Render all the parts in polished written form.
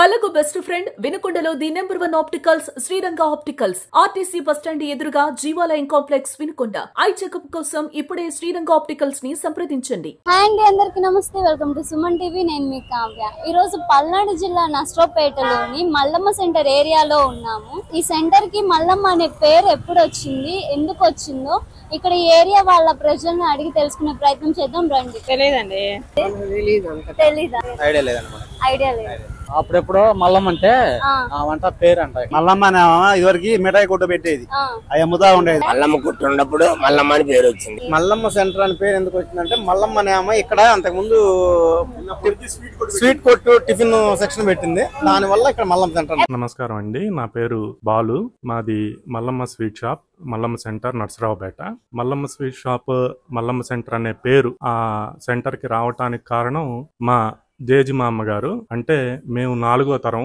కళకు best friend వినుకొండలో the number 1 opticals Sriranga opticals RTC bus stand ఎదురుగా Jeevalayam complex Vinukonda. Eye checkup కోసం ఇప్పుడే శ్రీరంగ ఆప్టికల్స్ ని సంప్రదించండి. హాయ్ అండి, అందరికి నమస్తే. Welcome to Suman TV. నేను మీ కావ్య. ఈ రోజు పల్నాడు జిల్లా నర్సరావుపేటలోని మల్లమ్మ సెంటర్ ఏరియాలో ఉన్నాము. ఈ సెంటర్ కి మల్లమ్మ అనే పేరు ఎప్పుడు వచ్చింది, ఎందుకు వచ్చిందో ఇక్కడ ఏరియా వాళ్ళ ప్రజలను అడిగి తెలుసుకునే ప్రయత్నం చేద్దాం రండి. తెలియదండి. ఐడియా లేదు. అప్పుడెప్పుడు మల్లమ్మ అంటే వంట పేరు అంట. మల్లమ్మ ఇదివరకు మిఠాయి కొట్టు పెట్టేది, అవి అమ్ముతా ఉండేది. మల్లమ్మ కుట్టు ఉన్నప్పుడు మల్లమ్మ అని పేరు వచ్చింది. మల్లమ్మ సెంటర్ అని పేరు ఎందుకు వచ్చిందంటే మల్లమ్మ నేమ ఇక్కడ అంతకు ముందు స్వీట్ కొట్టు టిఫిన్ సెక్షన్ పెట్టింది, దాని వల్ల ఇక్కడ మల్లమ్మ సెంటర్. నమస్కారం అండి, నా పేరు బాలు. మాది Mallamma sweet shop, Mallamma centre, Narasaraopet. Mallamma sweet shop, Mallamma centre అనే పేరు ఆ సెంటర్ కి రావటానికి కారణం మా జేజి మా అమ్మగారు. అంటే మేము 4వ తరం.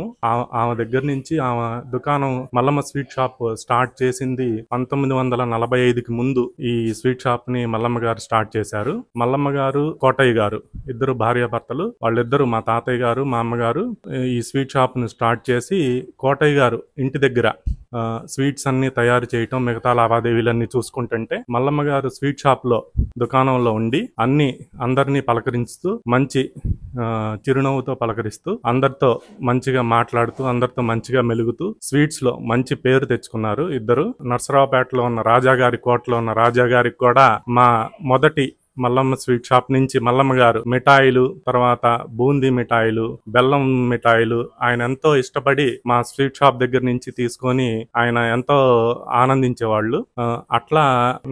ఆమె దగ్గర నుంచి ఆమె దుకాణం మల్లమ్మ స్వీట్ షాప్ స్టార్ట్ చేసింది 1945కి ముందు. ఈ స్వీట్ షాప్ ని మల్లమ్మ గారు స్టార్ట్ చేశారు. మల్లమ్మ గారు, కోటయ్య గారు ఇద్దరు భార్యాభర్తలు. వాళ్ళిద్దరు, మా తాతయ్య గారు, మా అమ్మగారు ఈ స్వీట్ షాప్ ని స్టార్ట్ చేసి కోటయ్య గారు ఇంటి దగ్గర స్వీట్స్ అన్ని తయారు చేయటం, మిగతా లావాదేవీలన్నీ చూసుకుంటుంటే మల్లమ్మ గారు స్వీట్ షాప్ లో దుకాణంలో ఉండి అందరినీ పలకరిస్తూ, మంచి చిరునవ్వుతో పలకరిస్తూ, అందరితో మంచిగా మాట్లాడుతూ, అందరితో మంచిగా మెలుగుతూ స్వీట్స్ లో మంచి పేరు తెచ్చుకున్నారు ఇద్దరు. నర్సరావుపేటలో ఉన్న రాజాగారి కోటలో ఉన్న రాజాగారికి కూడా మా మొదటి మల్లమ్మ స్వీట్ షాప్ నుంచి మల్లమ్మ గారు మిఠాయిలు, తర్వాత బూందీ మిఠాయిలు, బెల్లం మిఠాయిలు ఆయన ఎంతో ఇష్టపడి మా స్వీట్ షాప్ దగ్గర నుంచి తీసుకొని ఆయన ఎంతో ఆనందించేవాళ్ళు. అట్లా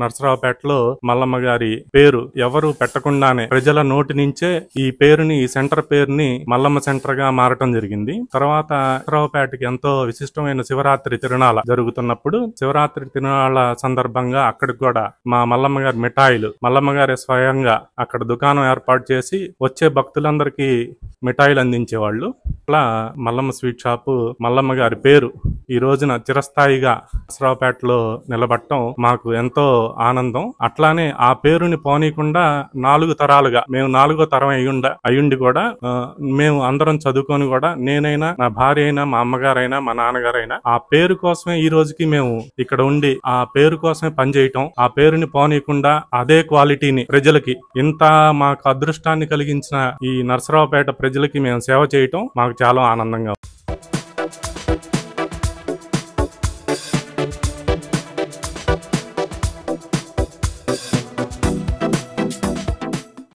నర్సరావుపేటలో మల్లమ్మ గారి పేరు ఎవరు పెట్టకుండానే ప్రజల నోటి నుంచే ఈ పేరుని, ఈ సెంటర్ పేరుని మల్లమ్మ సెంటర్ గా మారటం జరిగింది. తర్వాత నర్సరావుపేటకి ఎంతో విశిష్టమైన శివరాత్రి తిరునాళ జరుగుతున్నప్పుడు, శివరాత్రి తిరునాళ సందర్భంగా అక్కడికి కూడా మా మల్లమ్మ గారి మిఠాయిలు, మల్లమ్మ గారి స్వయంగా అక్కడ దుకాణం ఏర్పాటు చేసి వచ్చే భక్తులందరికీ మిఠాయిలు అందించేవాళ్ళు. అట్లా మల్లమ్మ స్వీట్ షాపు, మల్లమ్మ గారి పేరు ఈ రోజున చిరస్థాయిగా నర్సరావుపేటలో నిలబడటం మాకు ఎంతో ఆనందం. అట్లానే ఆ పేరుని పోనీకుండా 4 తరాలుగా, మేము 4వ తరం అయ్యుండి కూడా మేము అందరం చదువుకొని కూడా, నేనైనా, నా భార్య అయినా, మా అమ్మగారైనా, మా నాన్నగారైనా ఆ పేరు కోసమే ఈ రోజుకి మేము ఇక్కడ ఉండి ఆ పేరు కోసమే పనిచేయటం, ఆ పేరుని పోనీయకుండా అదే క్వాలిటీని ప్రజలకి, ఇంత మాకు అదృష్టాన్ని కలిగించిన ఈ నర్సరావుపేట ప్రజలకి మేము సేవ చేయటం మాకు చాలా ఆనందంగా ఉంది.